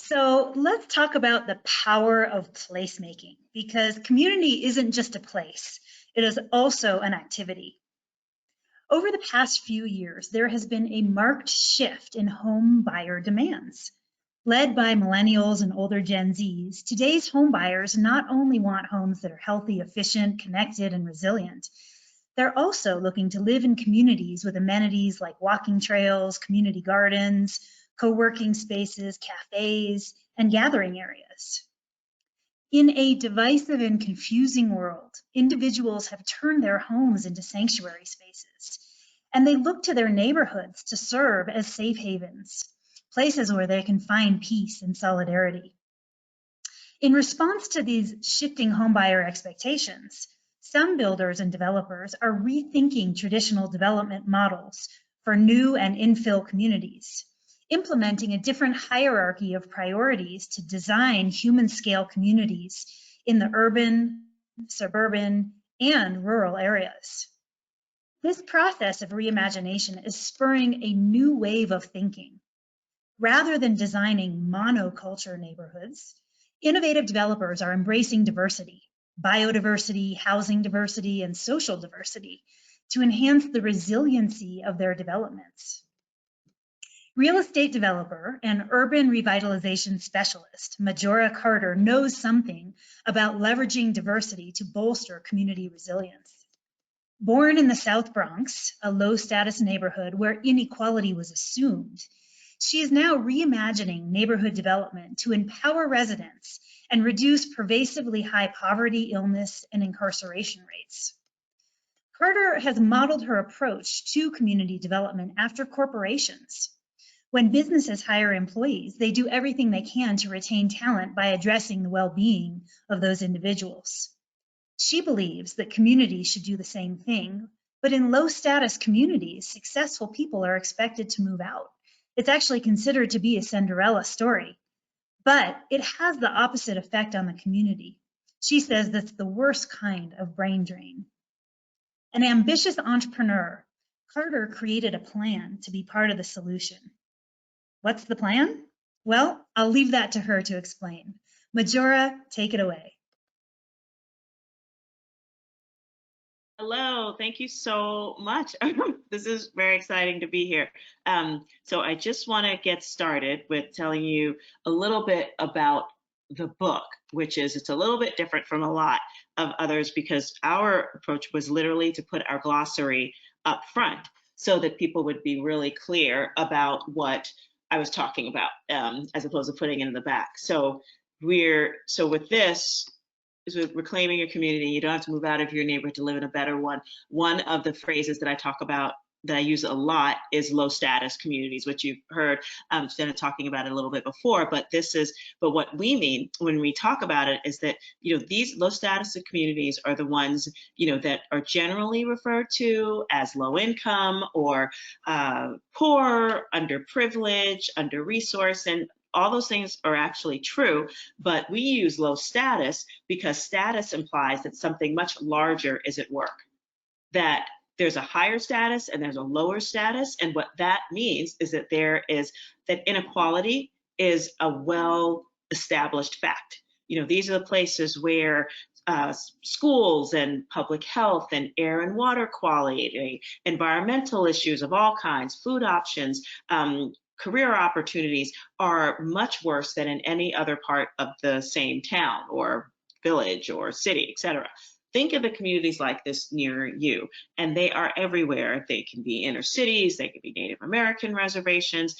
So let's talk about the power of placemaking, because community isn't just a place, it is also an activity. Over the past few years, there has been a marked shift in home buyer demands. Led by millennials and older Gen Zs, today's home buyers not only want homes that are healthy, efficient, connected, and resilient, they're also looking to live in communities with amenities like walking trails, community gardens, co-working spaces, cafes, and gathering areas. In a divisive and confusing world, individuals have turned their homes into sanctuary spaces, and they look to their neighborhoods to serve as safe havens, places where they can find peace and solidarity. In response to these shifting homebuyer expectations, some builders and developers are rethinking traditional development models for new and infill communities, implementing a different hierarchy of priorities to design human-scale communities in the urban, suburban, and rural areas. This process of reimagination is spurring a new wave of thinking. Rather than designing monoculture neighborhoods, innovative developers are embracing diversity, biodiversity, housing diversity, and social diversity to enhance the resiliency of their developments. Real estate developer and urban revitalization specialist, Majora Carter, knows something about leveraging diversity to bolster community resilience. Born in the South Bronx, a low-status neighborhood where inequality was assumed, she is now reimagining neighborhood development to empower residents and reduce pervasively high poverty, illness, and incarceration rates. Carter has modeled her approach to community development after corporations. When businesses hire employees, they do everything they can to retain talent by addressing the well-being of those individuals. She believes that communities should do the same thing, but in low-status communities, successful people are expected to move out. It's actually considered to be a Cinderella story, but it has the opposite effect on the community. She says that's the worst kind of brain drain. An ambitious entrepreneur, Carter created a plan to be part of the solution. What's the plan? Well, I'll leave that to her to explain. Majora, take it away. Hello, thank you so much. This is very exciting to be here. So I just want to get started with telling you a little bit about the book, which is, it's a little bit different from a lot of others because our approach was literally to put our glossary up front so that people would be really clear about what I was talking about, as opposed to putting it in the back. So with this, is with reclaiming your community. You don't have to move out of your neighborhood to live in a better one. One of the phrases that I talk about, that I use a lot, is low status communities, which you've heard Jenna talking about it a little bit before. But what we mean when we talk about it is that, these low status communities are the ones, that are generally referred to as low income or poor, underprivileged, under-resourced, and all those things are actually true, but we use low status because status implies that something much larger is at work, that there's a higher status and there's a lower status. And what that means is that that inequality is a well-established fact. These are the places where schools and public health and air and water quality, environmental issues of all kinds, food options, career opportunities are much worse than in any other part of the same town or village or city, etc. Think of the communities like this near you, and they are everywhere. They can be inner cities, they could be Native American reservations,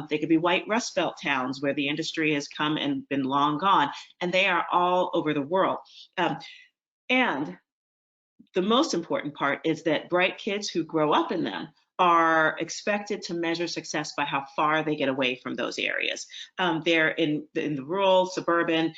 they could be white Rust Belt towns where the industry has come and been long gone, and they are all over the world. And the most important part is that bright kids who grow up in them are expected to measure success by how far they get away from those areas. They're in the rural, suburban,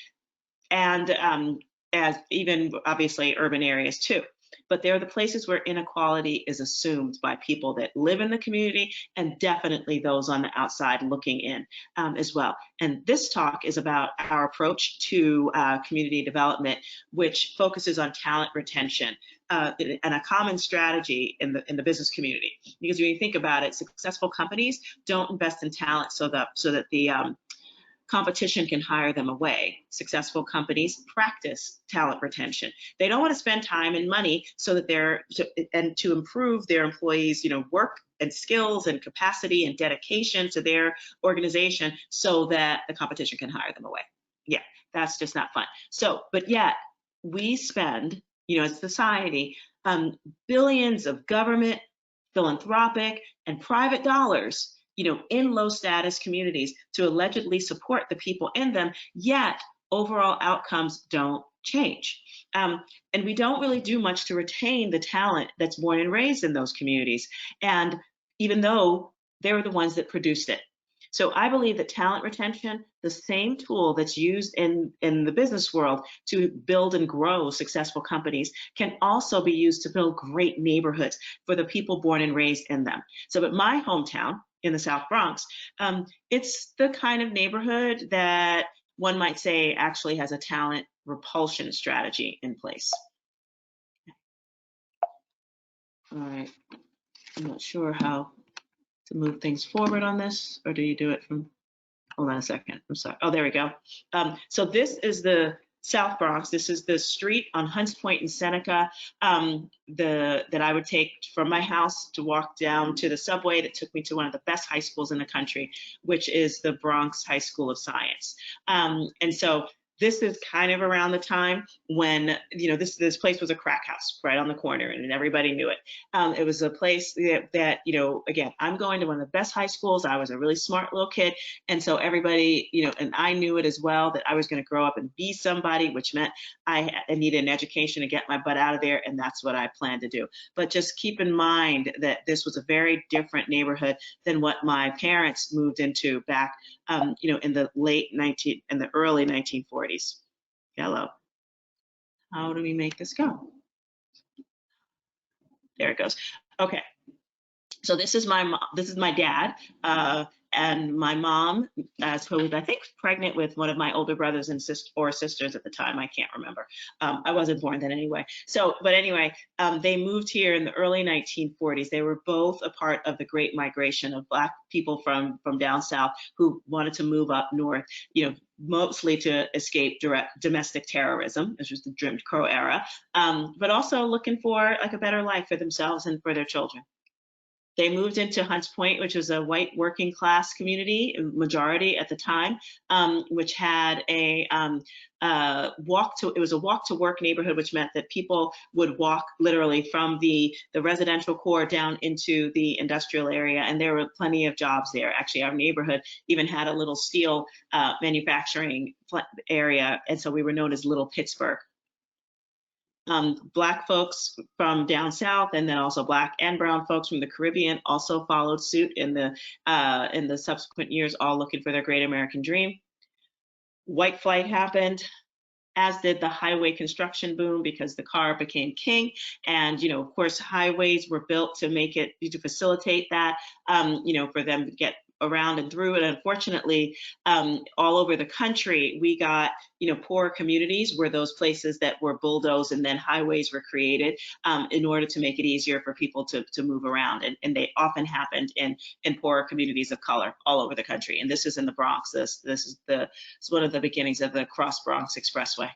and as even obviously urban areas too. But they're the places where inequality is assumed by people that live in the community, and definitely those on the outside looking in as well. And this talk is about our approach to community development, which focuses on talent retention and a common strategy in the business community. Because when you think about it, successful companies don't invest in talent so that the competition can hire them away. Successful companies practice talent retention. They don't want to spend time and money so that to improve their employees, work and skills and capacity and dedication to their organization so that the competition can hire them away. Yeah, that's just not fun. So, but yet we spend, as a society, billions of government, philanthropic, and private dollars, in low status communities to allegedly support the people in them, yet overall outcomes don't change. And we don't really do much to retain the talent that's born and raised in those communities. And even though they're the ones that produced it. So I believe that talent retention, the same tool that's used in the business world to build and grow successful companies, can also be used to build great neighborhoods for the people born and raised in them. So at my hometown in the South Bronx, it's the kind of neighborhood that one might say actually has a talent repulsion strategy in place. All right, I'm not sure how to move things forward on this, or do you do it from, hold on a second, I'm sorry. Oh, there we go. So this is the South Bronx. This is the street on Hunts Point and Seneca that I would take from my house to walk down to the subway that took me to one of the best high schools in the country, which is the Bronx High School of Science. And so this is kind of around the time when, this place was a crack house right on the corner, and everybody knew it. It was a place that, again, I'm going to one of the best high schools. I was a really smart little kid. And so everybody, and I knew it as well, that I was going to grow up and be somebody, which meant I needed an education to get my butt out of there. And that's what I planned to do. But just keep in mind that this was a very different neighborhood than what my parents moved into back, in the early 1940s. Yellow. How do we make this go? There it goes. Okay. So this is my dad, and my mom, who was, I think, pregnant with one of my older brothers and sisters at the time. I can't remember. I wasn't born then anyway. But anyway, they moved here in the early 1940s. They were both a part of the Great Migration of Black people from down south who wanted to move up north, mostly to escape domestic terrorism, which was the Jim Crow era, but also looking for like a better life for themselves and for their children. They moved into Hunts Point, which was a white working class community, majority at the time, which had a walk to work neighborhood, which meant that people would walk literally from the residential core down into the industrial area, and there were plenty of jobs there. Actually, our neighborhood even had a little steel manufacturing area, and so we were known as Little Pittsburgh. Black folks from down south, and then also Black and brown folks from the Caribbean also followed suit in the subsequent years, all looking for their great American dream. White flight happened, as did the highway construction boom, because the car became king. And, of course, highways were built to facilitate that, for them to get around and through. And unfortunately, all over the country, we got, poor communities were those places that were bulldozed, and then highways were created in order to make it easier for people to move around. And they often happened in poorer communities of color all over the country. And this is in the Bronx. This is one of the beginnings of the Cross Bronx Expressway.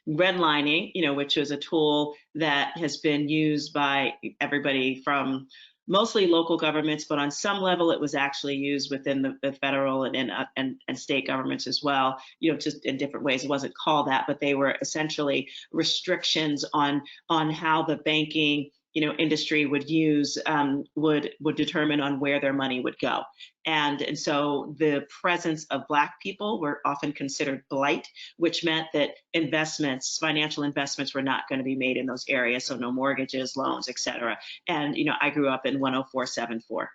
Redlining, which was a tool that has been used by everybody from mostly local governments, but on some level it was actually used within the federal and state governments as well, just in different ways. It wasn't called that, but they were essentially restrictions on how the banking industry would determine on where their money would go. And so the presence of Black people were often considered blight, which meant that financial investments were not going to be made in those areas. So no mortgages, loans, et cetera. And, I grew up in 10474.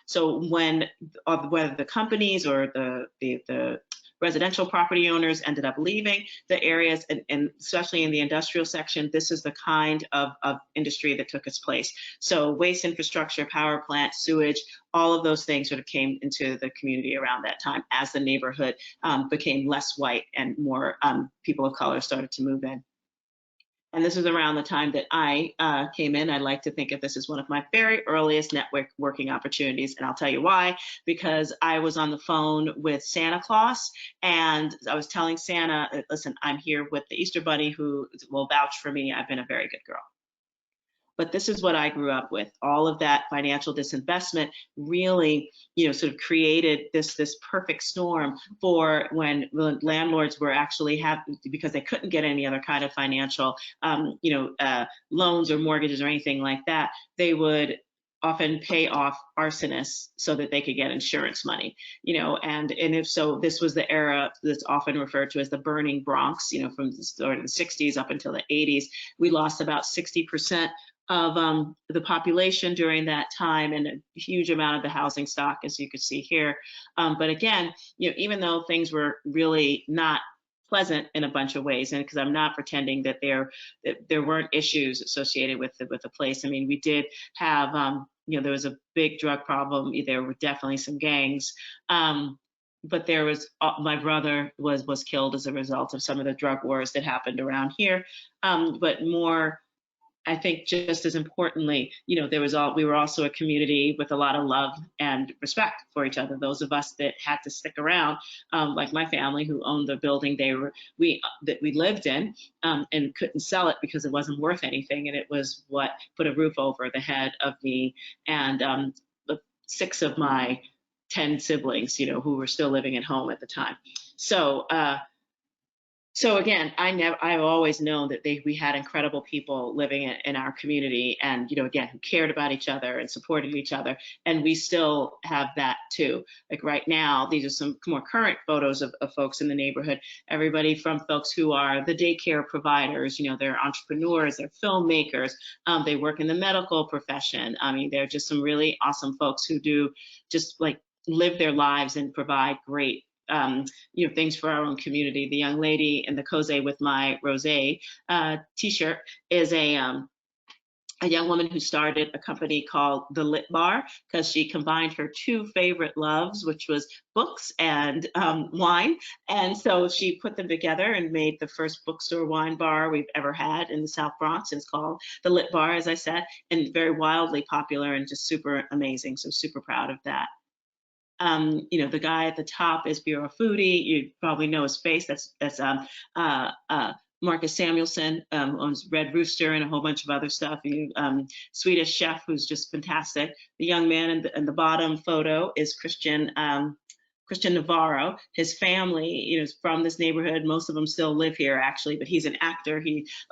So whether the companies or the residential property owners ended up leaving the areas, and especially in the industrial section, this is the kind of industry that took its place. So waste infrastructure, power plant, sewage, all of those things sort of came into the community around that time as the neighborhood became less white and more people of color started to move in. And this was around the time that I came in. I like to think of this as one of my very earliest networking opportunities. And I'll tell you why, because I was on the phone with Santa Claus and I was telling Santa, listen, I'm here with the Easter Bunny who will vouch for me. I've been a very good girl. But this is what I grew up with. All of that financial disinvestment really, sort of created this perfect storm for when landlords were actually because they couldn't get any other kind of financial, loans or mortgages or anything like that. They would often pay off arsonists so that they could get insurance money, and if so, this was the era that's often referred to as the burning Bronx, from the start of the 60s up until the 80s. We lost about 60% of the population during that time, and a huge amount of the housing stock, as you could see here. But again, even though things were really not pleasant in a bunch of ways, and because I'm not pretending that there weren't issues associated with the place. I mean, we did have, there was a big drug problem. There were definitely some gangs. But there was my brother was killed as a result of some of the drug wars that happened around here. But more, I think just as importantly, we were also a community with a lot of love and respect for each other. Those of us that had to stick around, like my family who owned the building that we lived in, and couldn't sell it because it wasn't worth anything, and it was what put a roof over the head of me and the 6 of my 10 siblings, who were still living at home at the time. So again, I've always known that we had incredible people living in our community, and again, who cared about each other and supported each other, and we still have that too. Like right now, these are some more current photos of folks in the neighborhood. Everybody from folks who are the daycare providers, they're entrepreneurs, they're filmmakers, they work in the medical profession. I mean, they're just some really awesome folks who do just like live their lives and provide great things for our own community. The young lady in the coze with my rosé t-shirt is a young woman who started a company called The Lit Bar because she combined her 2 favorite loves, which was books and wine. And so she put them together and made the first bookstore wine bar we've ever had in the South Bronx. It's called The Lit Bar, as I said, and very wildly popular and just super amazing. So super proud of that. The guy at the top is Bureau Foodie. You probably know his face. That's Marcus Samuelson, owns Red Rooster and a whole bunch of other stuff. Swedish chef who's just fantastic. The young man in the bottom photo is Christian Navarro. His family, is from this neighborhood. Most of them still live here, actually, but he's an actor.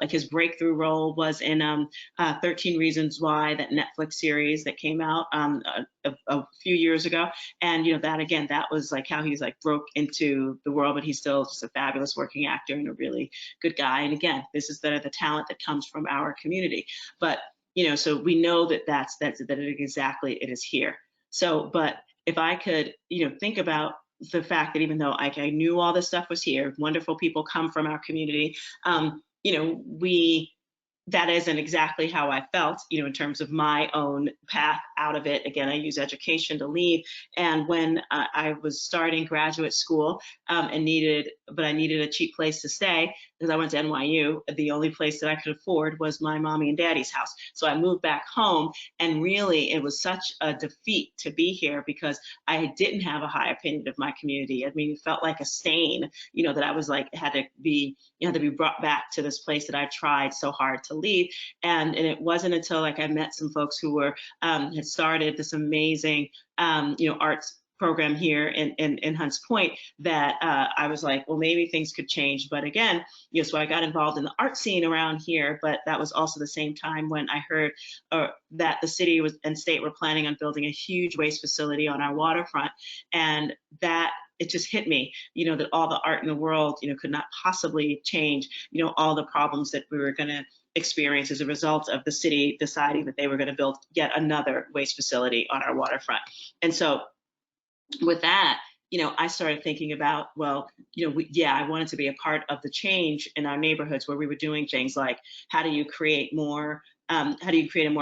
His breakthrough role was in 13 Reasons Why, that Netflix series that came out a few years ago. And that was like how he's like broke into the world, but he's still just a fabulous working actor and a really good guy. And again, this is the talent that comes from our community. But so we know that it is here. So, but if I could, think about the fact that even though I knew all this stuff was here, wonderful people come from our community, that isn't exactly how I felt, in terms of my own path out of it. Again, I use education to leave. And when I was starting graduate school I needed a cheap place to stay because I went to NYU. The only place that I could afford was my mommy and daddy's house. So I moved back home, and really it was such a defeat to be here because I didn't have a high opinion of my community. I mean, it felt like a stain, that I was like, had to be brought back to this place that I tried so hard to leave. And it wasn't until like I met some folks who were had started this amazing arts program here in Hunts Point that I was like, well, maybe things could change. But again, so I got involved in the art scene around here, but that was also the same time when I heard that the city and state were planning on building a huge waste facility on our waterfront. And that it just hit me, that all the art in the world, could not possibly change, all the problems that we were going to experience as a result of the city deciding that they were going to build yet another waste facility on our waterfront. And so with that, I started thinking about, well, I wanted to be a part of the change in our neighborhoods where we were doing things like, how do you create a more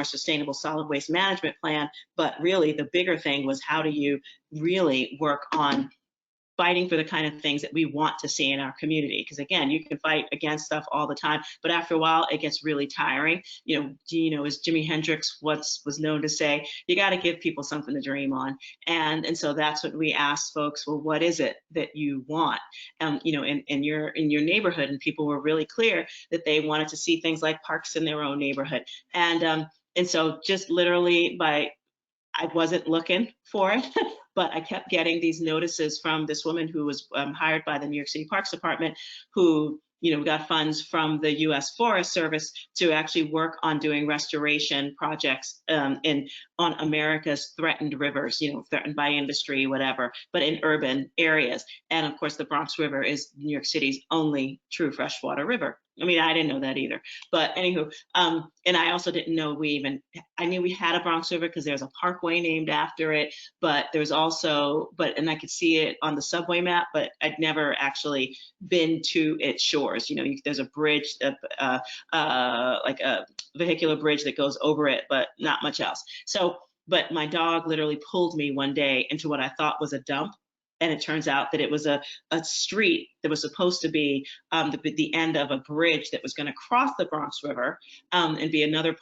sustainable solid waste management plan? But really the bigger thing was, how do you really work on fighting for the kind of things that we want to see in our community. Because again, you can fight against stuff all the time, but after a while, it gets really tiring. As Jimi Hendrix once was known to say, you got to give people something to dream on. And so that's what we asked folks. Well, what is it that you want? In your neighborhood, and people were really clear that they wanted to see things like parks in their own neighborhood. And so just literally I wasn't looking for it, but I kept getting these notices from this woman who was hired by the New York City Parks Department, who got funds from the U.S. Forest Service to actually work on doing restoration projects on America's threatened rivers, threatened by industry, whatever, but in urban areas. And of course, the Bronx River is New York City's only true freshwater river. I mean, I didn't know that either. But anywho, and I also didn't know I knew we had a Bronx River because there's a parkway named after it, but there's also, and I could see it on the subway map, but I'd never actually been to its shores. There's a bridge, like a vehicular bridge that goes over it, but not much else. So, but my dog literally pulled me one day into what I thought was a dump. And it turns out that it was a street that was supposed to be the end of a bridge that was going to cross the Bronx River and be another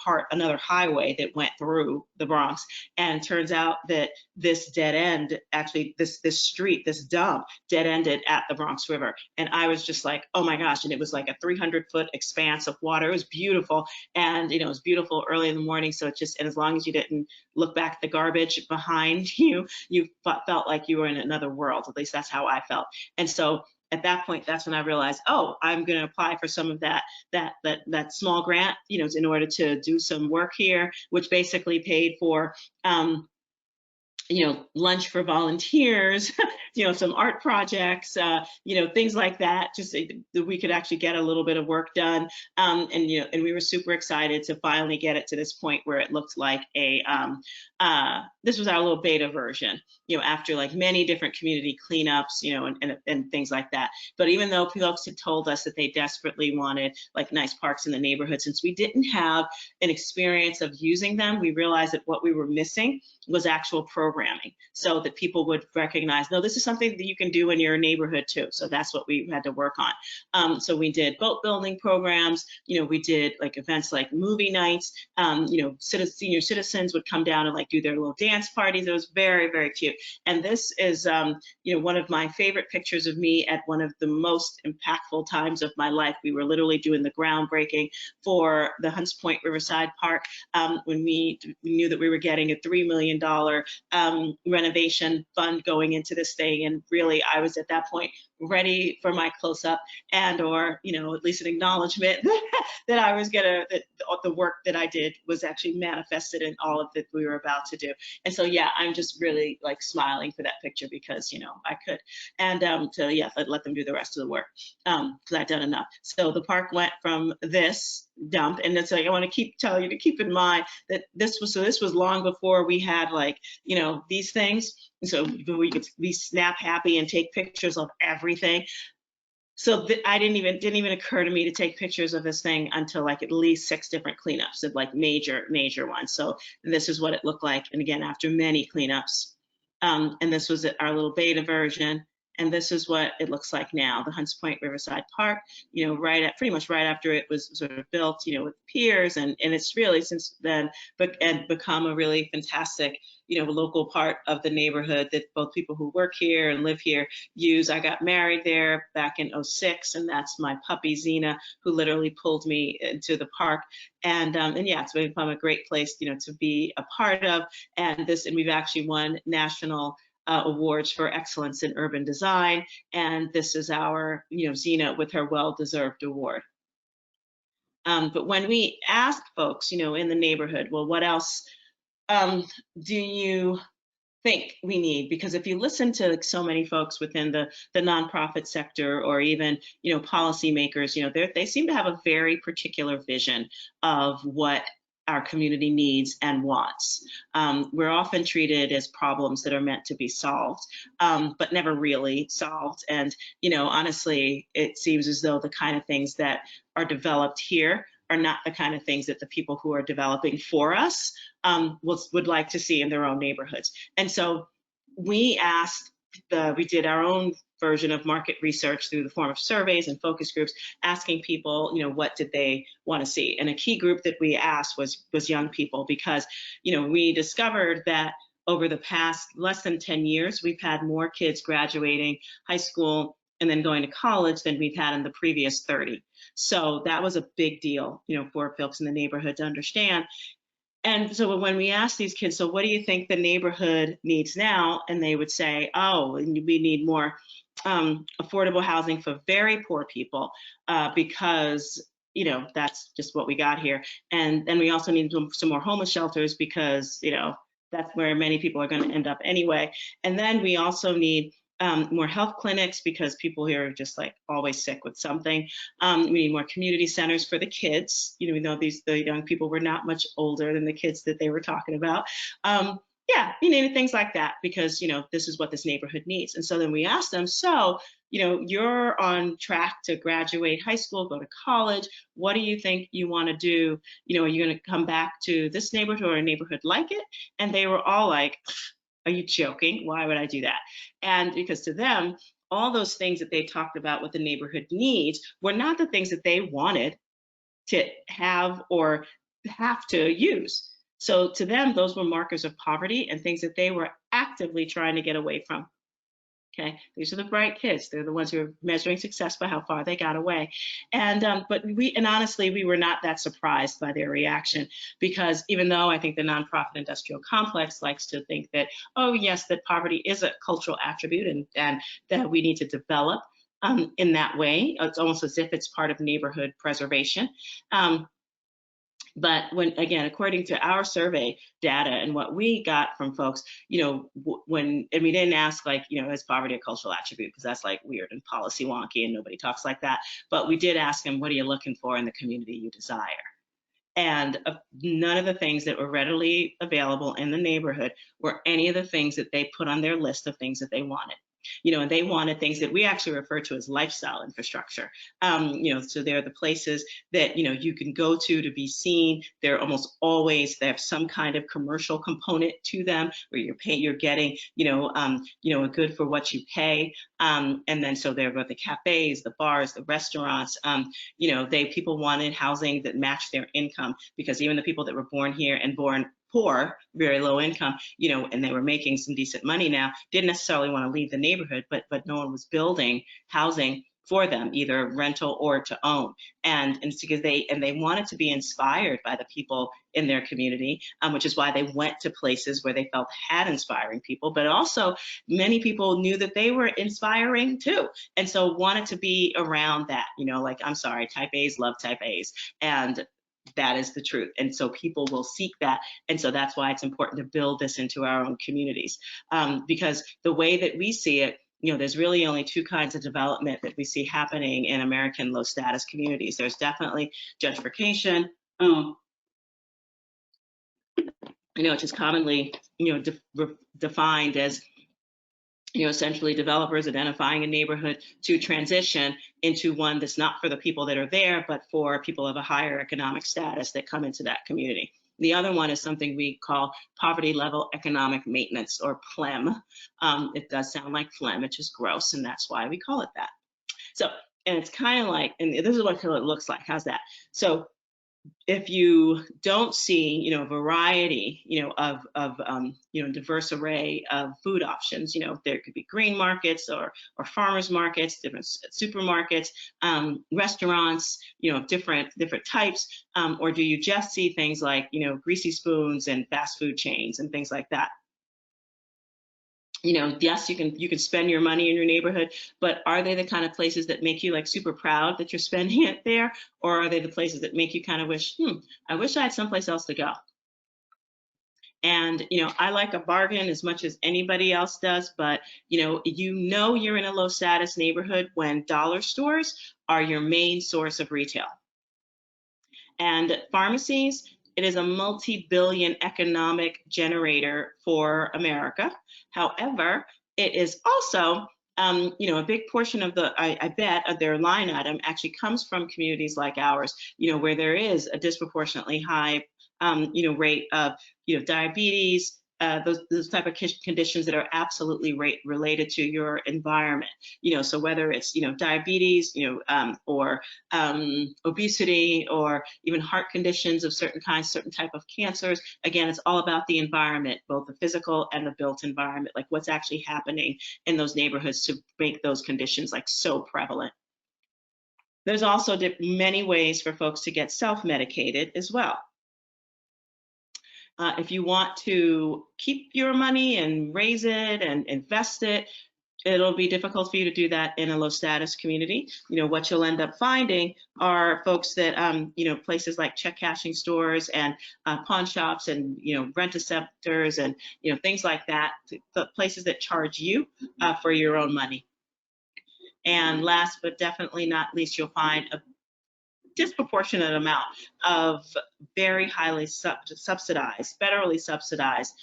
highway that went through the Bronx. And it turns out that this dead end, actually this street, this dump, dead ended at the Bronx River. And I was just like, oh my gosh. And it was like a 300-foot expanse of water. It was beautiful. And, it was beautiful early in the morning. So and as long as you didn't look back at the garbage behind you, you felt like you were in another world. At least that's how I felt. And so at that point, that's when I realized, oh, I'm going to apply for some of that small grant, in order to do some work here, which basically paid for lunch for volunteers, some art projects, things like that, just that we could actually get a little bit of work done. And we were super excited to finally get it to this point where it looked like this was our little beta version, after like many different community cleanups, and things like that. But even though folks had told us that they desperately wanted like nice parks in the neighborhood, since we didn't have an experience of using them, we realized that what we were missing was actual programming, so that people would recognize, no, this is something that you can do in your neighborhood too. So that's what we had to work on. So we did boat building programs, we did like events like movie nights, senior citizens would come down and like do their little dance parties. It was very, very cute. And this is, one of my favorite pictures of me at one of the most impactful times of my life. We were literally doing the groundbreaking for the Hunts Point Riverside Park when we knew that we were getting a $3 million renovation fund going into this thing. And really, I was at that point ready for my close-up or at least an acknowledgement that I was that the work that I did was actually manifested in all of that we were about to do. And so yeah, I'm just really like smiling for that picture because I could. And so yeah, let them do the rest of the work because I've done enough. So the park went from this dump, and it's like I want to tell you to keep in mind that this was long before we had like these things. So we could be snap happy and take pictures of everything. So I didn't even occur to me to take pictures of this thing until like at least 6 different cleanups of like major ones. So this is what it looked like, and again after many cleanups. And this was our little beta version. And this is what it looks like now, the Hunts Point Riverside Park, pretty much right after it was sort of built, with piers, and it's really since then become a really fantastic, local part of the neighborhood that both people who work here and live here use. I got married there back in 2006, and that's my puppy Xena, who literally pulled me into the park. And yeah, it's become a great place, to be a part of. And we've actually won national awards for excellence in urban design, and this is our Xena with her well-deserved award. But when we ask folks in the neighborhood, well, what else do you think we need? Because if you listen to like so many folks within the nonprofit sector, or even policymakers, they seem to have a very particular vision of what our community needs and wants. We're often treated as problems that are meant to be solved, but never really solved. And honestly, it seems as though the kind of things that are developed here are not the kind of things that the people who are developing for us would like to see in their own neighborhoods. And so we asked we did our own version of market research through the form of surveys and focus groups, asking people, what did they want to see? And a key group that we asked was young people, because, we discovered that over the past less than 10 years, we've had more kids graduating high school and then going to college than we've had in the previous 30. So that was a big deal, for folks in the neighborhood to understand. And so when we asked these kids, so what do you think the neighborhood needs now? And they would say, oh, we need more affordable housing for very poor people, because, that's just what we got here. And then we also need some more homeless shelters, because, that's where many people are going to end up anyway. And then we also need more health clinics, because people here are just like always sick with something. We need more community centers for the kids. We know the young people were not much older than the kids that they were talking about. Yeah, we needed things like that, because this is what this neighborhood needs. And so then we asked them, so you're on track to graduate high school, go to college. What do you think you want to do? Are you going to come back to this neighborhood or a neighborhood like it? And they were all like, are you joking? Why would I do that? And because to them, all those things that they talked about what the neighborhood needs were not the things that they wanted to have or have to use. So to them, those were markers of poverty and things that they were actively trying to get away from. Okay, these are the bright kids. They're the ones who are measuring success by how far they got away. And but honestly, we were not that surprised by their reaction, because even though I think the nonprofit industrial complex likes to think that, oh yes, that poverty is a cultural attribute and that we need to develop in that way. It's almost as if it's part of neighborhood preservation. But when, again, according to our survey data and what we got from folks, and we didn't ask like, is poverty a cultural attribute? Because that's like weird and policy wonky and nobody talks like that. But we did ask them, what are you looking for in the community you desire? And none of the things that were readily available in the neighborhood were any of the things that they put on their list of things that they wanted. And they wanted things that we actually refer to as lifestyle infrastructure. So they're the places that, you can go to be seen. They're almost always, they have some kind of commercial component to them where you're getting, a good for what you pay. And then so there were the cafes, the bars, the restaurants. People wanted housing that matched their income, because even the people that were born here and born poor, very low income, and they were making some decent money now, didn't necessarily want to leave the neighborhood, but no one was building housing for them, either rental or to own. And it's because they wanted to be inspired by the people in their community, which is why they went to places where they felt had inspiring people, but also many people knew that they were inspiring too. And so wanted to be around that, like, I'm sorry, type A's love type A's. And that is the truth. And so people will seek that. And so that's why it's important to build this into our own communities. Because the way that we see it, there's really only two kinds of development that we see happening in American low status communities. There's definitely gentrification, which is commonly, defined as, essentially developers identifying a neighborhood to transition into one that's not for the people that are there, but for people of a higher economic status that come into that community. The other one is something we call poverty level economic maintenance, or PLEM. It does sound like phlegm, it's just gross, and that's why we call it that. So, and it's kind of like, and this is what it looks like. How's that? So if you don't see, variety, of diverse array of food options, there could be green markets or farmers markets, different supermarkets, restaurants, different types, or do you just see things like, greasy spoons and fast food chains and things like that? Yes, you can spend your money in your neighborhood, but are they the kind of places that make you like super proud that you're spending it there? Or are they the places that make you kind of wish, I wish I had someplace else to go? And, I like a bargain as much as anybody else does, but, you're in a low status neighborhood when dollar stores are your main source of retail. And pharmacies, it is a multi-billion economic generator for America. However, it is also, a big portion of I bet, of their line item actually comes from communities like ours, where there is a disproportionately high, rate of, diabetes, those type of conditions that are absolutely related to your environment. So whether it's diabetes, or obesity, or even heart conditions of certain kinds, certain type of cancers. Again, it's all about the environment, both the physical and the built environment, like what's actually happening in those neighborhoods to make those conditions like so prevalent. There's also many ways for folks to get self-medicated as well. If you want to keep your money and raise it and invest it, it'll be difficult for you to do that in a low status community. What you'll end up finding are folks that, places like check cashing stores and pawn shops and, rent-a-centers and, things like that, the places that charge you for your own money. And last but definitely not least, you'll find a disproportionate amount of very highly subsidized, federally subsidized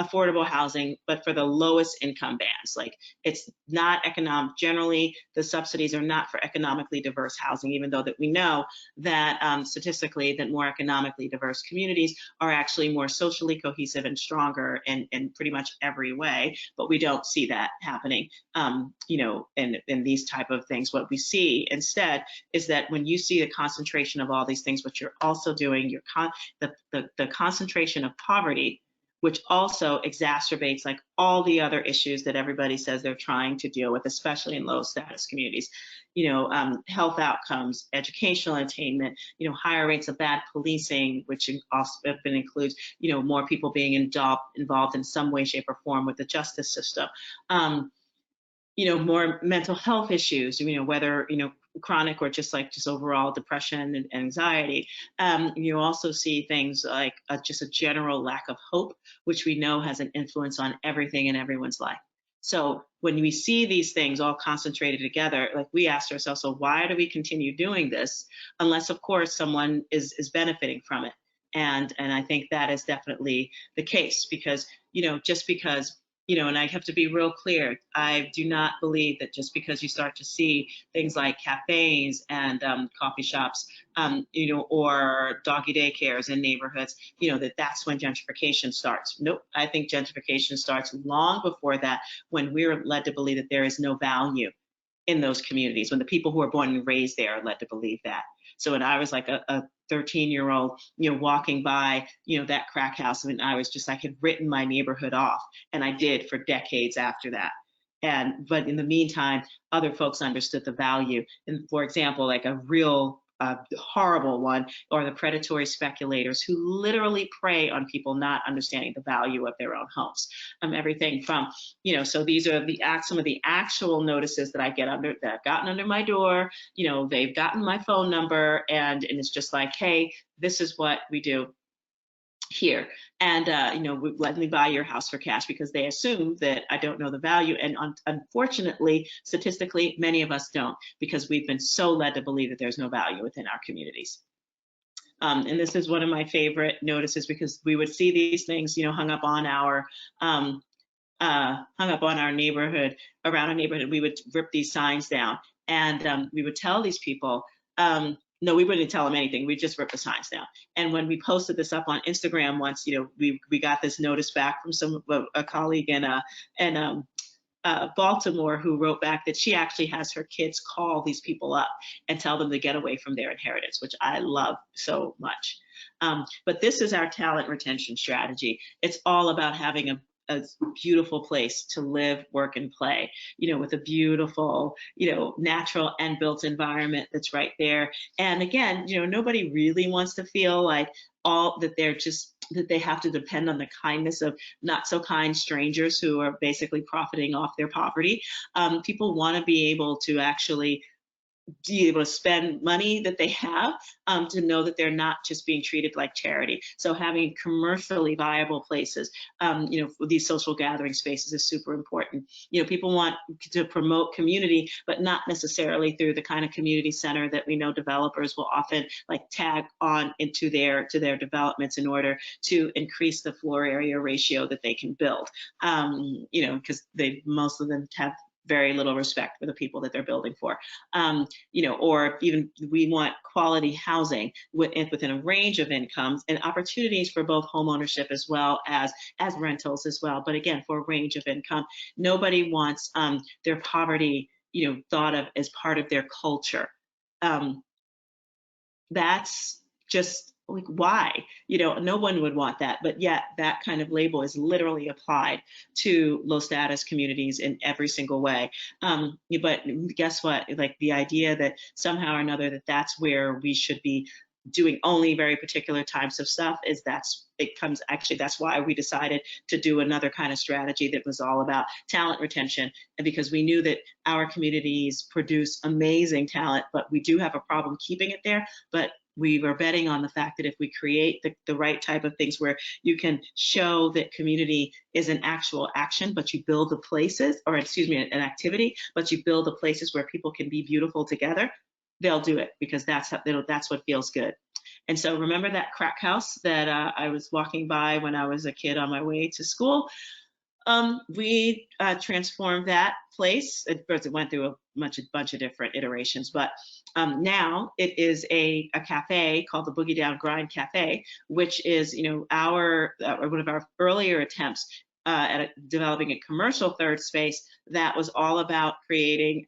affordable housing, but for the lowest income bands. Like, it's not economic. Generally, the subsidies are not for economically diverse housing, even though that we know that statistically that more economically diverse communities are actually more socially cohesive and stronger in pretty much every way. But we don't see that happening, in these type of things. What we see instead is that when you see the concentration of all these things, what you're also doing, the concentration of poverty, which also exacerbates like all the other issues that everybody says they're trying to deal with, especially in low status communities. Health outcomes, educational attainment, higher rates of bad policing, which also includes, more people being involved in some way, shape, or form with the justice system. More mental health issues, whether, chronic or just overall depression and anxiety. You also see things like just a general lack of hope, which we know has an influence on everything in everyone's life. So when we see these things all concentrated together, like, we asked ourselves, so why do we continue doing this unless, of course, someone is benefiting from it? And I think that is definitely the case, because, just because, and I have to be real clear, I do not believe that just because you start to see things like cafes and coffee shops, or doggy daycares in neighborhoods, that's when gentrification starts. Nope, I think gentrification starts long before that, when we're led to believe that there is no value in those communities, when the people who are born and raised there are led to believe that. So when I was like a 13-year-old, walking by, that crack house, and I was just, I had written my neighborhood off, and I did for decades after that. But in the meantime, other folks understood the value. And for example, like a real horrible one, or the predatory speculators who literally prey on people not understanding the value of their own homes. Everything from, so these are some of the actual notices that that I've gotten under my door. They've gotten my phone number, and it's just like, hey, this is what we do here, and let me buy your house for cash, because they assume that I don't know the value. And unfortunately, statistically, many of us don't, because we've been so led to believe that there's no value within our communities. And this is one of my favorite notices, because we would see these things, hung up on our neighborhood, around our neighborhood. We would rip these signs down, and we would tell these people, no, we wouldn't tell them anything. We just ripped the signs down. And when we posted this up on Instagram once, we got this notice back from a colleague in Baltimore, who wrote back that she actually has her kids call these people up and tell them to get away from their inheritance, which I love so much. But this is our talent retention strategy. It's all about having a beautiful place to live, work, and play, with a beautiful, natural and built environment that's right there. And again, nobody really wants to feel like that they have to depend on the kindness of not so kind strangers who are basically profiting off their poverty. People want to be able to actually be able to spend money that they have, to know that they're not just being treated like charity. So having commercially viable places, for these social gathering spaces is super important. People want to promote community, but not necessarily through the kind of community center that we know developers will often like tag on into their developments in order to increase the floor area ratio that they can build. Because most of them have very little respect for the people that they're building for. You know, or even we want quality housing within a range of incomes and opportunities for both home ownership as well as rentals as well. But again, for a range of income, nobody wants their poverty, you know, thought of as part of their culture. That's just like, why? You know, no one would want that, but yet that kind of label is literally applied to low status communities in every single way. But guess what? Like the idea that somehow or another that that's where we should be doing only very particular types of stuff is that's why we decided to do another kind of strategy that was all about talent retention, and because we knew that our communities produce amazing talent, but we do have a problem keeping it there. But we were betting on the fact that if we create the right type of things where you can show that community is an actual action, but you build the places, or excuse me, an activity, but you build the places where people can be beautiful together, they'll do it, because that's what feels good. And so remember that crack house that I was walking by when I was a kid on my way to school? We transformed that place. Of course, it went through a bunch of different iterations, but now it is a cafe called the Boogie Down Grind Cafe, which is, you know, our one of our earlier attempts at developing a commercial third space that was all about creating,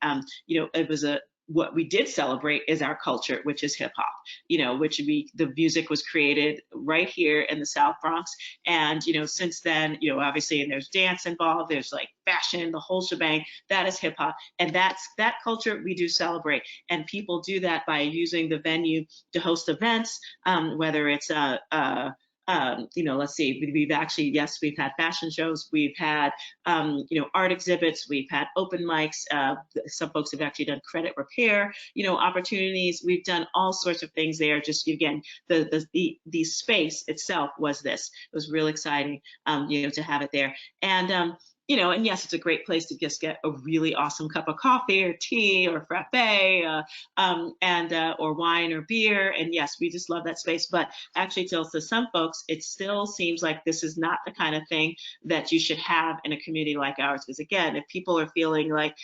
you know, it was what we did celebrate is our culture, which is hip hop, you know, the music was created right here in the South Bronx. And, you know, since then, you know, obviously, and there's dance involved, there's like fashion, the whole shebang, that is hip hop. And that culture we do celebrate. And people do that by using the venue to host events, whether it's you know, let's see, we've actually, yes, we've had fashion shows, we've had, you know, art exhibits, we've had open mics, some folks have actually done credit repair, you know, opportunities. We've done all sorts of things there. Just again, the space itself was this. It was real exciting, you know, to have it there. And you know, and yes, it's a great place to just get a really awesome cup of coffee or tea or frappe, or wine or beer. And yes, we just love that space. But actually, to some folks, it still seems like this is not the kind of thing that you should have in a community like ours. Because again, if people are feeling like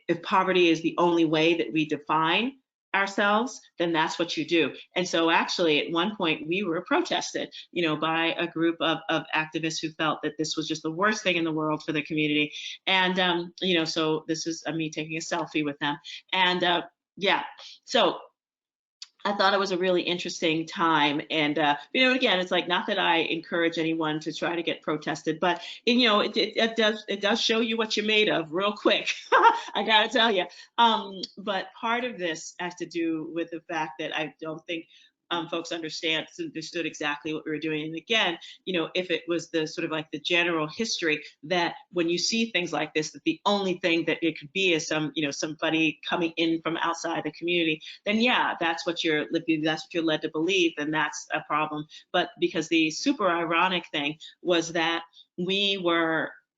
if poverty is the only way that we define ourselves, then that's what you do. And so actually at one point we were protested, you know, by a group of activists who felt that this was just the worst thing in the world for the community. And you know, so this is me taking a selfie with them. And yeah, so I thought it was a really interesting time. And, you know, again, it's like, not that I encourage anyone to try to get protested, but, and, you know, it does show you what you're made of real quick. I gotta tell you. But part of this has to do with the fact that I don't think folks understood exactly what we were doing. And again, you know, if it was the sort of like the general history that when you see things like this, that the only thing that it could be is somebody coming in from outside the community, then yeah, that's what you're led to believe, then that's a problem. But because the super ironic thing was that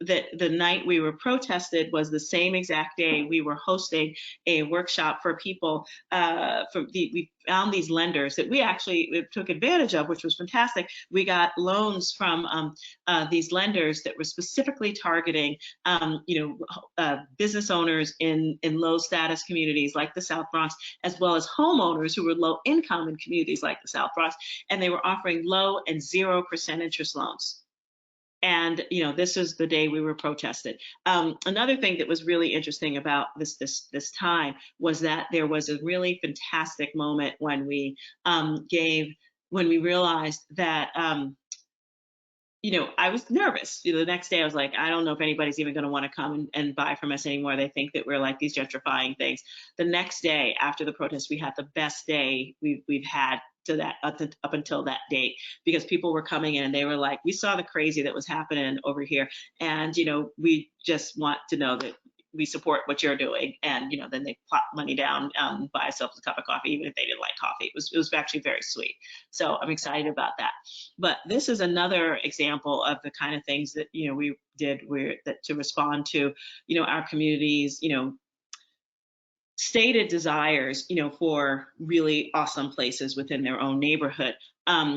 the night we were protested was the same exact day we were hosting a workshop for people. We found these lenders that we actually took advantage of, which was fantastic. We got loans from these lenders that were specifically targeting, business owners in low status communities like the South Bronx, as well as homeowners who were low income in communities like the South Bronx, and they were offering low and 0% interest loans. And you know, this is the day we were protested. Another thing that was really interesting about this time was that there was a really fantastic moment when we realized that you know, I was nervous. You know, the next day I was like, I don't know if anybody's even going to want to come and buy from us anymore. They think that we're like these gentrifying things. The next day after the protest, we had the best day we've had to that up until that date, because people were coming in and they were like, we saw the crazy that was happening over here, and you know, we just want to know that we support what you're doing. And you know, then they plop money down, buy themselves a cup of coffee, even if they didn't like coffee. It was actually very sweet. So I'm excited about that. But this is another example of the kind of things that, you know, we did to respond to, you know, our communities, you know, stated desires, you know, for really awesome places within their own neighborhood.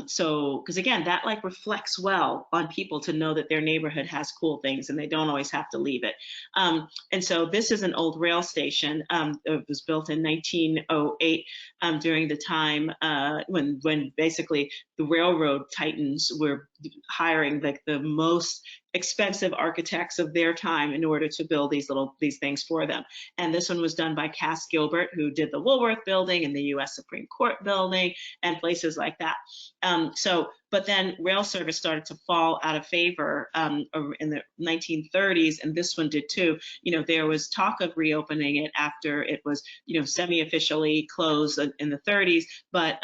So, because again, that like reflects well on people to know that their neighborhood has cool things and they don't always have to leave it. And so this is an old rail station. It was built in 1908 during the time when basically the railroad titans were hiring like the most expensive architects of their time in order to build these things for them. And this one was done by Cass Gilbert, who did the Woolworth Building and the U.S. Supreme Court Building and places like that. But then rail service started to fall out of favor in the 1930s, and this one did too. There was talk of reopening it after it was, semi-officially closed in the 30s, but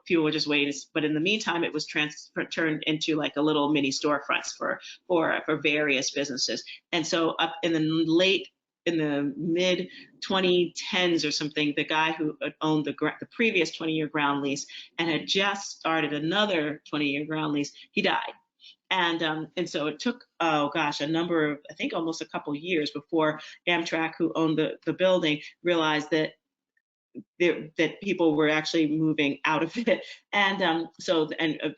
people were just waiting. But in the meantime, it was turned into like a little mini storefronts for various businesses. And so up in the mid 2010s or something, the guy who owned the previous 20-year ground lease and had just started another 20-year ground lease, he died. And so it took, I think almost a couple years before Amtrak, who owned the building, realized that people were actually moving out of it. And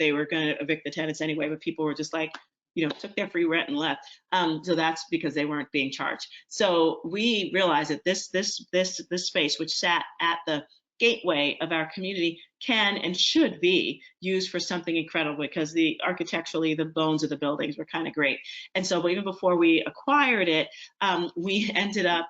they were going to evict the tenants anyway, but people were just like, took their free rent and left. So that's because they weren't being charged. So we realized that this space, which sat at the gateway of our community, can and should be used for something incredible, because architecturally the bones of the buildings were kind of great. And so even before we acquired it, we ended up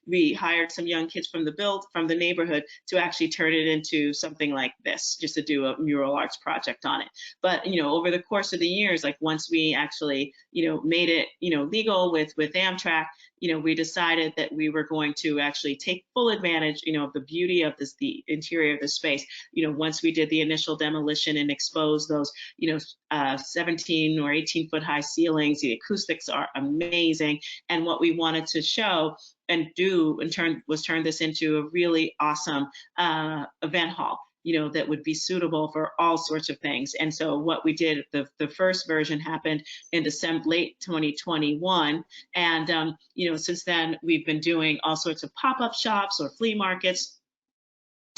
we hired some young kids from the neighborhood to actually turn it into something like this, just to do a mural arts project on it. But over the course of the years, like once we actually made it legal with Amtrak, we decided that we were going to actually take full advantage of the beauty of the interior of the space. Once we did the initial demolition and exposed those 17 or 18-foot high ceilings, the acoustics are amazing. And what we wanted to show and do was turn this into a really awesome event hall, that would be suitable for all sorts of things. And so what we did, the first version happened in late 2021. And, since then we've been doing all sorts of pop-up shops or flea markets,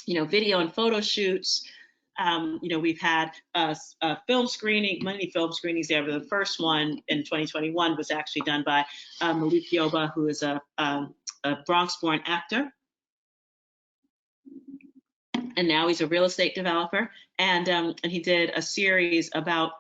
video and photo shoots. We've had film screening, many film screenings there. But the first one in 2021 was actually done by Malik Yoba, who is a Bronx-born actor. And now he's a real estate developer. And he did a series about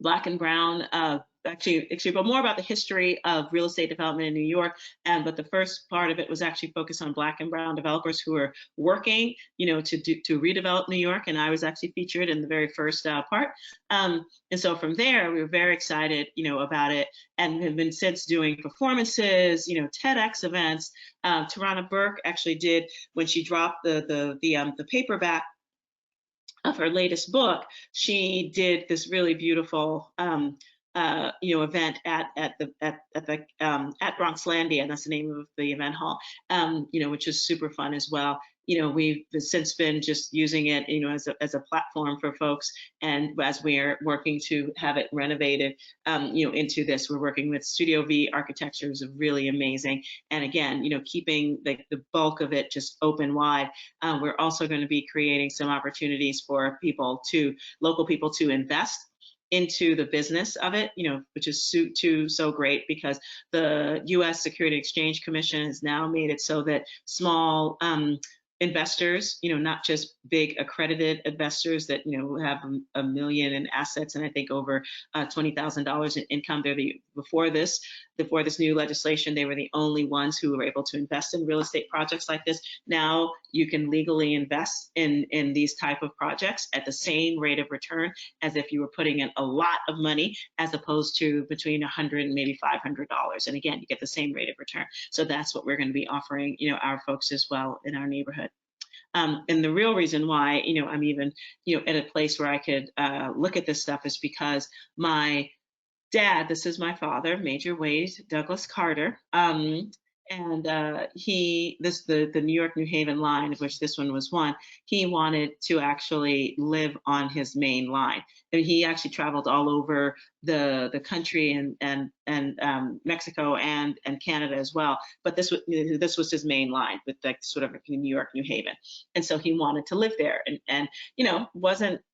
Black and brown, but more about the history of real estate development in New York. But the first part of it was actually focused on Black and brown developers who are working, to redevelop New York. And I was actually featured in the very first part. And so from there, we were very excited, about it, and have been since doing performances, TEDx events. Tarana Burke actually did, when she dropped the paperback of her latest book, she did this really beautiful event at Bronxlandia, and that's the name of the event hall, which is super fun as well. We've since been just using it, as a platform for folks. And as we are working to have it renovated, into this, we're working with Studio V Architecture, is really amazing. And again, keeping the bulk of it just open wide. We're also going to be creating some opportunities for local people to invest into the business of it, which is so great, because the U.S. Security Exchange Commission has now made it so that small investors, not just big accredited investors that have $1 million in assets and I think over $20,000 in income. Before this new legislation, they were the only ones who were able to invest in real estate projects like this. Now you can legally invest in these type of projects at the same rate of return as if you were putting in a lot of money, as opposed to between $100 and maybe $500. And again, you get the same rate of return. So that's what we're going to be offering, our folks as well in our neighborhood. And the real reason why, I'm even, at a place where I could look at this stuff is because my dad, this is my father, Major Wade Douglas Carter, and the New York New Haven line, of which this one was one, he wanted to actually live on his main line. And he actually traveled all over the country and Mexico and Canada as well. But this was his main line with like sort of New York, New Haven, and so he wanted to live there. And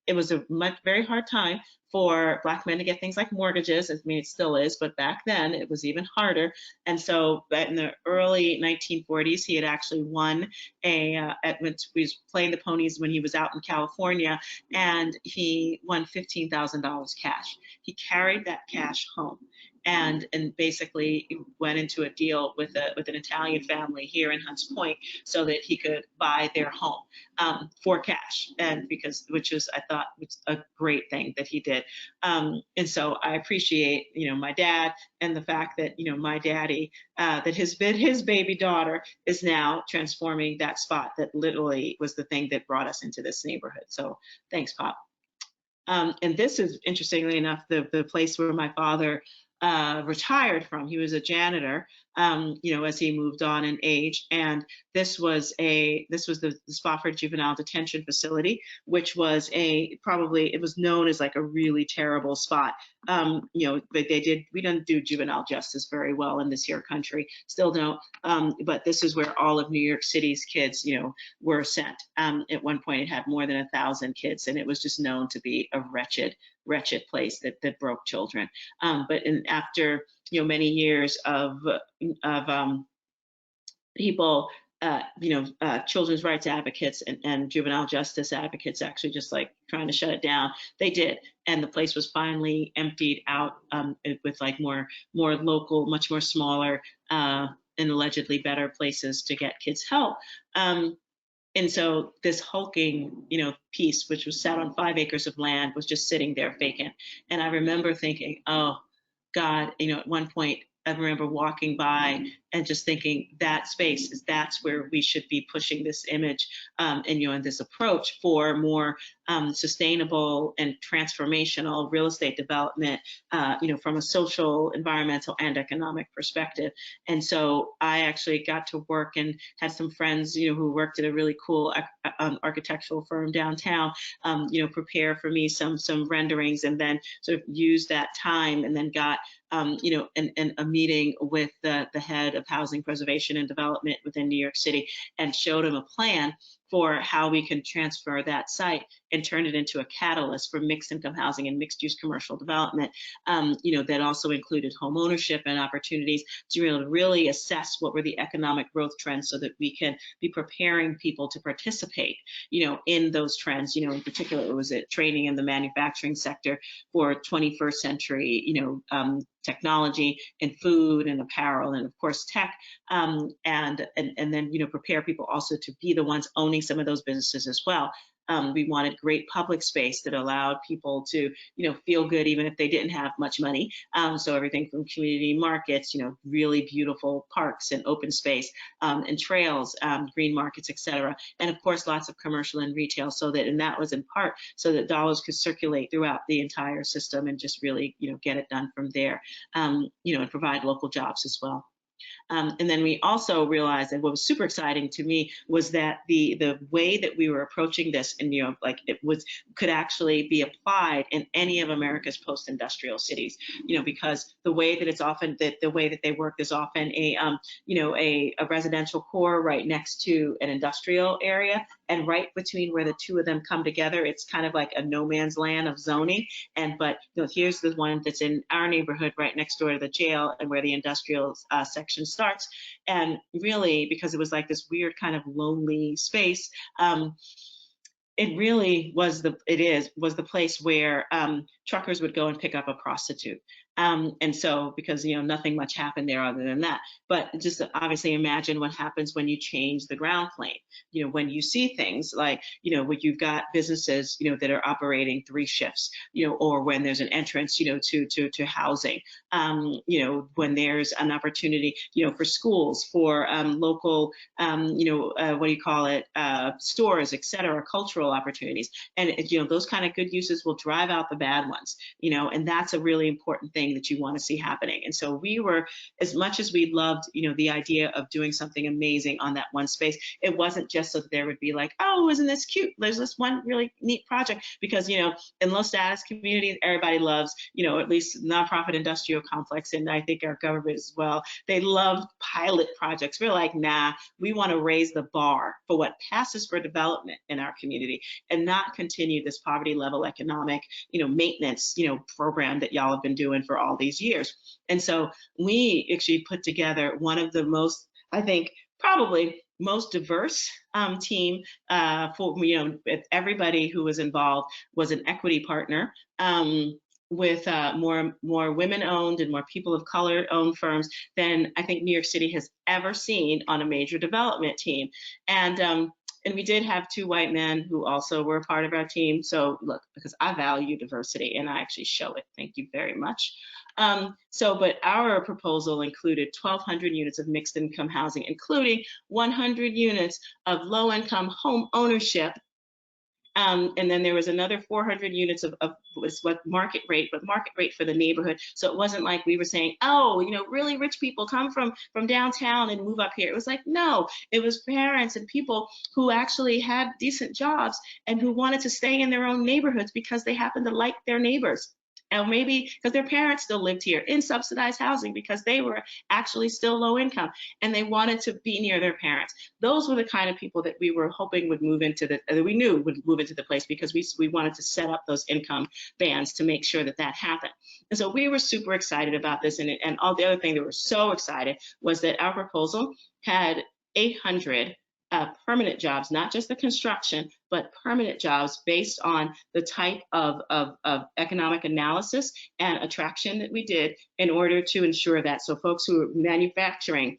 it was a very hard time for Black men to get things like mortgages. I mean, it still is, but back then it was even harder. And so in the early 1940s, he had actually won he was playing the ponies when he was out in California, and he won $15,000 cash. He carried that cash home and basically went into a deal with an Italian family here in Hunts Point so that he could buy their home for cash, and which I thought was a great thing that he did. And so I appreciate my dad and the fact that my daddy that his baby daughter is now transforming that spot that literally was the thing that brought us into this neighborhood. So thanks, Pop. And this is, interestingly enough, the place where my father retired from. He was a janitor, as he moved on in age. And this was the Spofford Juvenile Detention Facility, which was it was known as like a really terrible spot. We don't do juvenile justice very well in this here country, still don't. But this is where all of New York City's kids, were sent. At one point, it had more than 1,000 kids, and it was just known to be a wretched place that broke children. But after many years of people, children's rights advocates and juvenile justice advocates actually just like trying to shut it down, they did, and the place was finally emptied out with like more local, much more smaller and allegedly better places to get kids help. And so this hulking, piece, which was sat on 5 acres of land, was just sitting there vacant. And I remember thinking, oh God, at one point I remember walking by and just thinking that that's where we should be pushing this image and this approach for more sustainable and transformational real estate development, from a social, environmental, and economic perspective. And so I actually got to work and had some friends, who worked at a really cool architectural firm downtown, prepare for me some renderings, and then sort of use that time and then got a meeting with the head of housing preservation and development within New York City, and showed him a plan for how we can transfer that site and turn it into a catalyst for mixed income housing and mixed use commercial development, that also included home ownership and opportunities to be able to really assess what were the economic growth trends so that we can be preparing people to participate, in those trends. In particular, it was a training in the manufacturing sector for 21st century, technology and food and apparel and of course tech, and then prepare people also to be the ones owning some of those businesses as well. We wanted great public space that allowed people to, feel good even if they didn't have much money. So everything from community markets, really beautiful parks and open space, and trails, green markets, etc. And of course, lots of commercial and retail, and that was in part so that dollars could circulate throughout the entire system and just really, get it done from there, and provide local jobs as well. And then we also realized that what was super exciting to me was that the way that we were approaching this, and could actually be applied in any of America's post-industrial cities, because the way that it's often the way that they work is often a residential core right next to an industrial area, and right between where the two of them come together, it's kind of like a no man's land of zoning. But here's the one that's in our neighborhood right next door to the jail and where the industrial section starts. And really, because it was like this weird kind of lonely space, it really was the place where truckers would go and pick up a prostitute. And so, because nothing much happened there other than that, but just obviously imagine what happens when you change the ground plane. When you see things like when you've got businesses that are operating 3 shifts, or when there's an entrance to housing, when there's an opportunity for schools, for local stores, etc., cultural opportunities, and those kind of good uses will drive out the bad ones, and that's a really important thing thing that you want to see happening. And so we were, as much as we loved, the idea of doing something amazing on that one space, it wasn't just so that there would be like, oh, isn't this cute? There's this one really neat project, because, in low status communities, everybody loves, at least nonprofit industrial complex, and I think our government as well, they love pilot projects. We're like, nah, we want to raise the bar for what passes for development in our community, and not continue this poverty level economic, maintenance, program that y'all have been doing for all these years. And so we actually put together one of the most, I think, probably most diverse team for, everybody who was involved was an equity partner. With more women-owned and more people of color-owned firms than I think New York City has ever seen on a major development team. And we did have 2 white men who also were a part of our team. So look, because I value diversity and I actually show it. Thank you very much. But our proposal included 1,200 units of mixed income housing, including 100 units of low income home ownership. And then there was another 400 units of what market rate, but market rate for the neighborhood. So it wasn't like we were saying, oh, really rich people come from downtown and move up here. It was like, no, it was parents and people who actually had decent jobs and who wanted to stay in their own neighborhoods because they happened to like their neighbors. And maybe because their parents still lived here in subsidized housing because they were actually still low income and they wanted to be near their parents. Those were the kind of people that we were hoping would move into we knew would move into the place, because we wanted to set up those income bands to make sure that happened. And so we were super excited about this. And all the other thing that we're so excited was that our proposal had 800 permanent jobs, not just the construction, but permanent jobs based on the type of economic analysis and attraction that we did in order to ensure that. So folks who are manufacturing,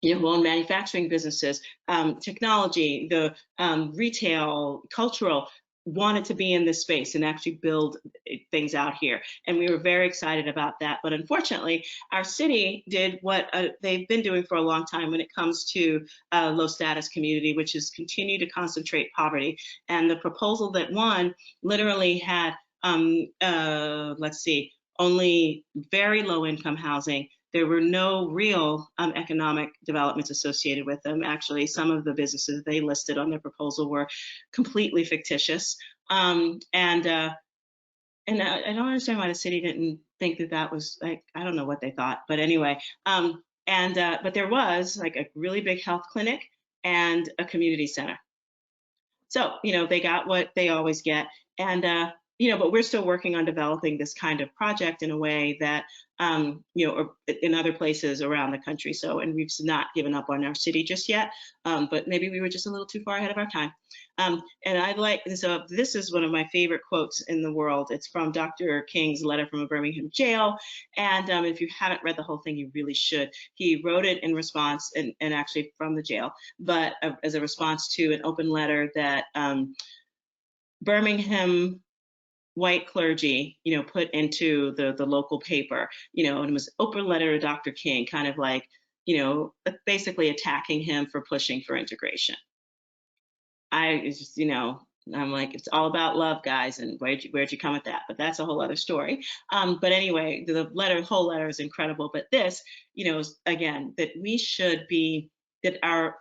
who own manufacturing businesses, technology, the retail, cultural, wanted to be in this space and actually build things out here. And we were very excited about that. But unfortunately, our city did what they've been doing for a long time when it comes to low status community, which is continue to concentrate poverty. And the proposal that won literally had, only very low income housing. There were no real economic developments associated with them. Actually, some of the businesses they listed on their proposal were completely fictitious. And I don't understand why the city didn't think that was, like, I don't know what they thought, but anyway. But there was like a really big health clinic and a community center. So, they got what they always get. And, but we're still working on developing this kind of project in a way that, or in other places around the country. So, and we've not given up on our city just yet, but maybe we were just a little too far ahead of our time. So this is one of my favorite quotes in the world. It's from Dr. King's letter from a Birmingham jail. And if you haven't read the whole thing, you really should. He wrote it in response, and actually from the jail, but as a response to an open letter that Birmingham white clergy, put into the local paper, and it was an open letter to Dr. King, kind of like, basically attacking him for pushing for integration. I'm like, it's all about love, guys, and where'd you come with that? But that's a whole other story. But anyway, the whole letter is incredible. But this, again, that we should be, that our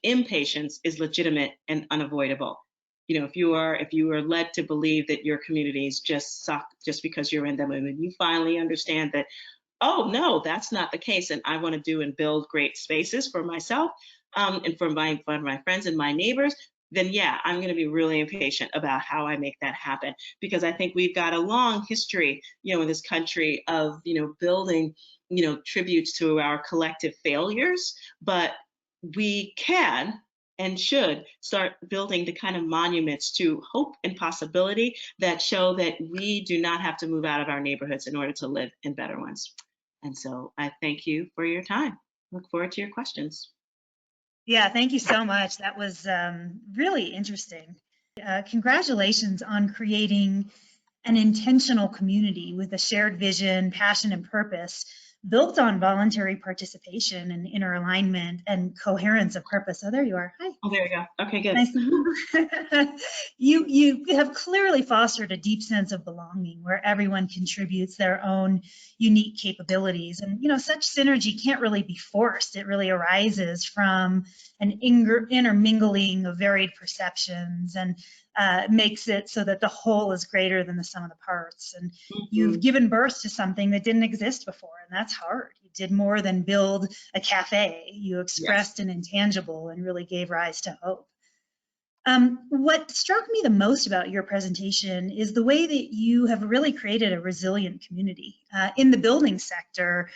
impatience is legitimate and unavoidable. If you are led to believe that your communities just suck just because you're in them, and when you finally understand that, oh no, that's not the case, and I want to do and build great spaces for myself and for my friends and my neighbors, then yeah, I'm going to be really impatient about how I make that happen, because I think we've got a long history, in this country of, building, tributes to our collective failures, but we can and should start building the kind of monuments to hope and possibility that show that we do not have to move out of our neighborhoods in order to live in better ones. And so I thank you for your time. Look forward to your questions. Yeah, thank you so much. That was really interesting. Congratulations on creating an intentional community with a shared vision, passion, and purpose built on voluntary participation and inner alignment and coherence of purpose. Oh, there you are. Hi. Oh, there you go. Okay, good. Nice. You have clearly fostered a deep sense of belonging where everyone contributes their own unique capabilities. And, such synergy can't really be forced. It really arises from an intermingling of varied perceptions and makes it so that the whole is greater than the sum of the parts. And you've given birth to something that didn't exist before, and that's hard. You did more than build a cafe. You expressed an intangible and really gave rise to hope. What struck me the most about your presentation is the way that you have really created a resilient community. In the building sector,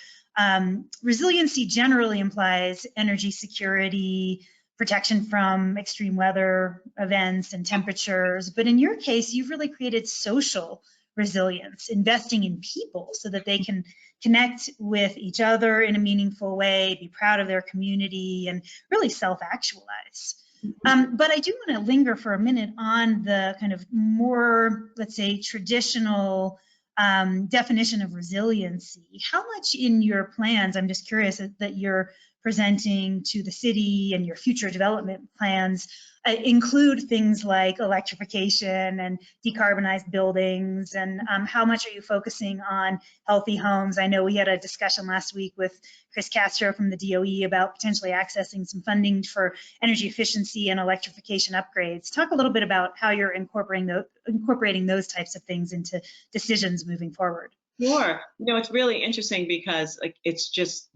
resiliency generally implies energy security, protection from extreme weather events and temperatures. But in your case, you've really created social resilience, investing in people so that they can connect with each other in a meaningful way, be proud of their community, and really self-actualize. But I do want to linger for a minute on the kind of more, let's say, traditional definition of resiliency. How much in your plans, I'm just curious, that you're presenting to the city and your future development plans include things like electrification and decarbonized buildings, and how much are you focusing on healthy homes? I know we had a discussion last week with Chris Castro from the DOE about potentially accessing some funding for energy efficiency and electrification upgrades. Talk a little bit about how you're incorporating those types of things into decisions moving forward. Sure. It's really interesting because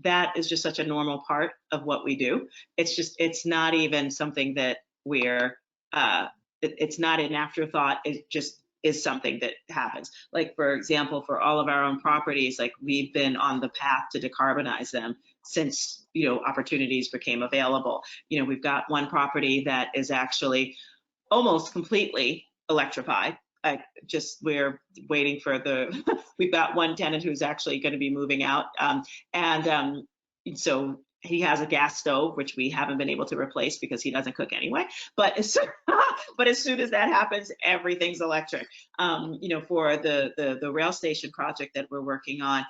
that is just such a normal part of what we do. It's not even something that it's not an afterthought. It just is something that happens. Like, for example, for all of our own properties, like, we've been on the path to decarbonize them since, opportunities became available. We've got one property that is actually almost completely electrified. We're waiting for we've got one tenant who's actually going to be moving out. So he has a gas stove, which we haven't been able to replace because he doesn't cook anyway. But as soon as that happens, everything's electric. For the rail station project that we're working on,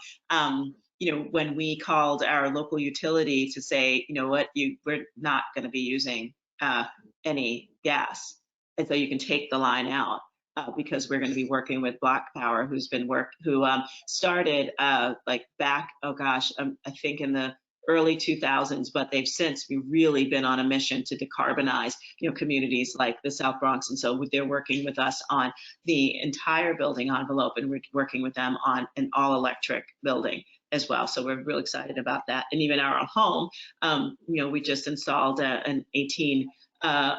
when we called our local utility to say, we're not going to be using any gas, and so you can take the line out. Because we're going to be working with Black Power, who started back, I think in the early 2000s, but they've since really been on a mission to decarbonize, communities like the South Bronx. And so they're working with us on the entire building envelope, and we're working with them on an all-electric building as well. So we're really excited about that. And even our home, we just installed an 18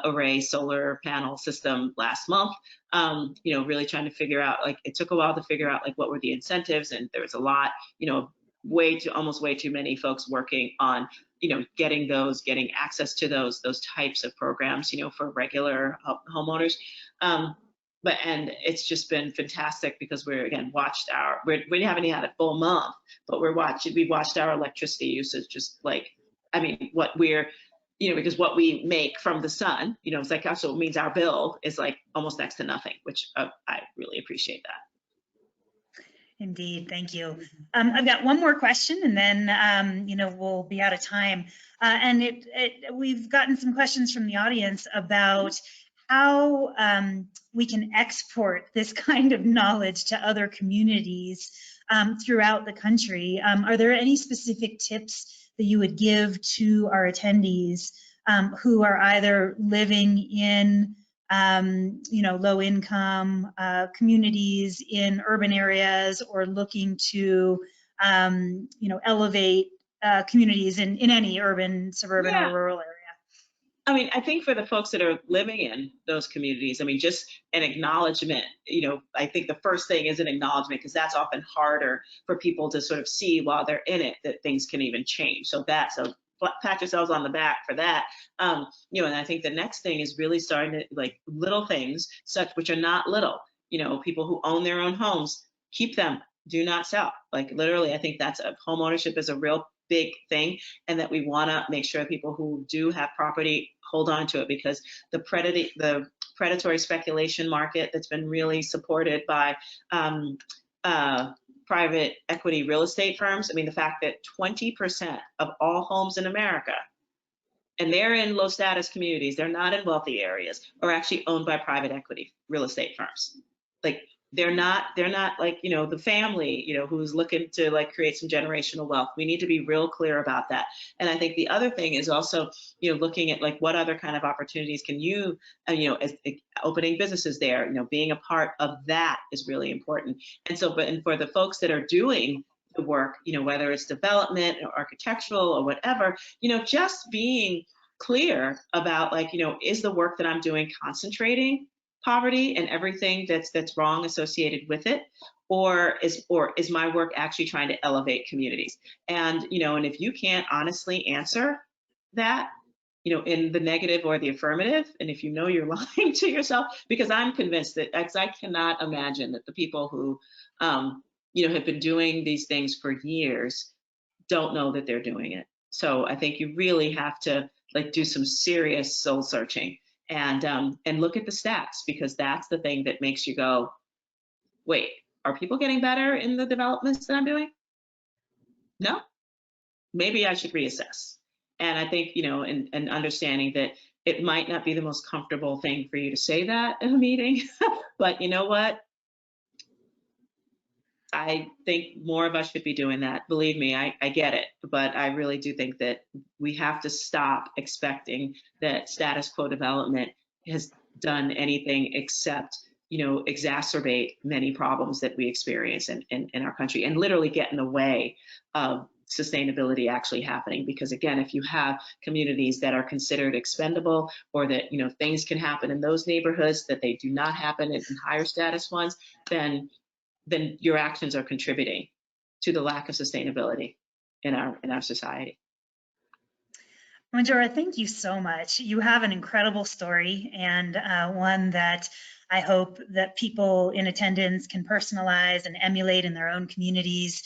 array solar panel system last month. Really trying to figure out, it took a while to figure out what were the incentives, and there was a lot, almost way too many folks working on, getting access to those types of programs, for regular homeowners. And it's just been fantastic because we haven't had a full month, but we watched our electricity usage because what we make from the sun, it's also means our bill is almost next to nothing, which I really appreciate that. Indeed, thank you. I've got one more question, and then we'll be out of time. And we've gotten some questions from the audience about how we can export this kind of knowledge to other communities throughout the country. Are there any specific tips that you would give to our attendees who are either living in low income communities in urban areas, or looking to elevate communities in any urban, suburban, or rural area? I think for the folks that are living in those communities, just an acknowledgement, I think the first thing is an acknowledgement, because that's often harder for people to sort of see while they're in it, that things can even change. So pat yourselves on the back for that. And I think the next thing is really starting to, little things, which are not little, people who own their own homes, keep them, do not sell. Literally, I think that's home ownership is a real big thing, and that we want to make sure people who do have property hold on to it, because the predatory speculation market that's been really supported by private equity real estate firms. I mean, the fact that 20% of all homes in America, and they're in low status communities, they're not in wealthy areas, are actually owned by private equity real estate firms. Like they're not like, you know, the family, you know, who's looking to like create some generational wealth. We need to be real clear about that. And I think the other thing is also, you know, looking at like what other kind of opportunities can you, you know, as opening businesses there, you know, being a part of that is really important. And so, and for the folks that are doing the work, you know, whether it's development or architectural or whatever, you know, just being clear about like, you know, is the work that I'm doing concentrating poverty and everything that's wrong associated with it, or is my work actually trying to elevate communities? And you know, and if you can't honestly answer that, you know, in the negative or the affirmative, and if you know you're lying to yourself, because I'm convinced that I cannot imagine that the people who you know, have been doing these things for years don't know that they're doing it. So I think you really have to like do some serious soul searching and look at the stats, because that's the thing that makes you go, wait, are people getting better in the developments that I'm doing? No, maybe I should reassess. And I think, you know, and understanding that it might not be the most comfortable thing for you to say that in a meeting, but you know what? I think more of us should be doing that. Believe me, I get it, but I really do think that we have to stop expecting that status quo development has done anything except, you know, exacerbate many problems that we experience in our country and literally get in the way of sustainability actually happening. Because again, if you have communities that are considered expendable, or that, you know, things can happen in those neighborhoods that they do not happen in higher status ones, then your actions are contributing to the lack of sustainability in our society. Majora, thank you so much. You have an incredible story, and one that I hope that people in attendance can personalize and emulate in their own communities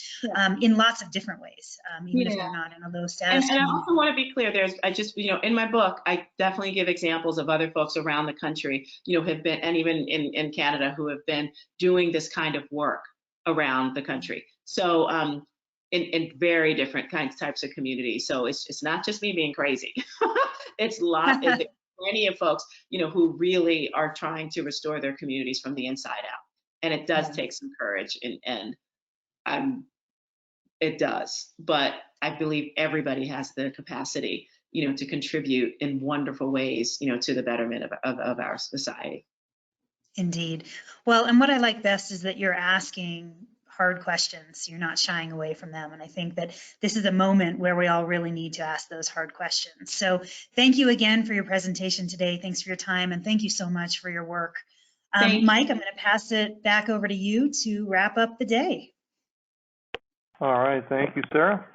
in lots of different ways, even if they're not in a low status and community. I also want to be clear, I just, you know, in my book, I definitely give examples of other folks around the country, you know, have been, and even in Canada, who have been doing this kind of work around the country. So in very different types of communities. So it's not just me being crazy. It's plenty of folks, you know, who really are trying to restore their communities from the inside out. And it does take some courage, and it does. But I believe everybody has the capacity, you know, to contribute in wonderful ways, you know, to the betterment of our society. Indeed. Well, and what I like best is that you're asking hard questions. You're not shying away from them. And I think that this is a moment where we all really need to ask those hard questions. So thank you again for your presentation today. Thanks for your time. And thank you so much for your work. Mike, I'm going to pass it back over to you to wrap up the day. All right. Thank you, Sarah.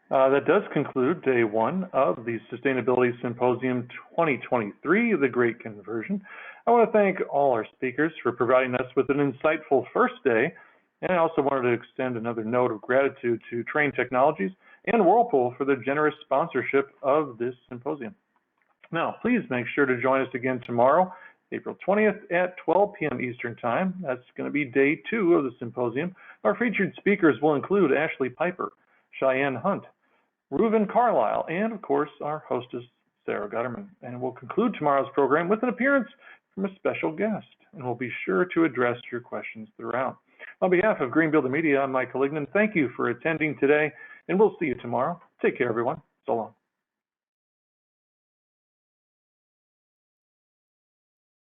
That does conclude day one of the Sustainability Symposium 2023, The Great Conversion. I want to thank all our speakers for providing us with an insightful first day. And I also wanted to extend another note of gratitude to Train Technologies and Whirlpool for their generous sponsorship of this symposium. Now, please make sure to join us again tomorrow, April 20th at 12 p.m. Eastern Time. That's going to be day 2 of the symposium. Our featured speakers will include Ashley Piper, Cheyenne Hunt, Reuven Carlisle, and of course, our hostess, Sarah Gutterman. And we'll conclude tomorrow's program with an appearance from a special guest, and we'll be sure to address your questions throughout. On behalf of Green Builder Media, I'm Mike Collignan. Thank you for attending today, and we'll see you tomorrow. Take care, everyone. So long.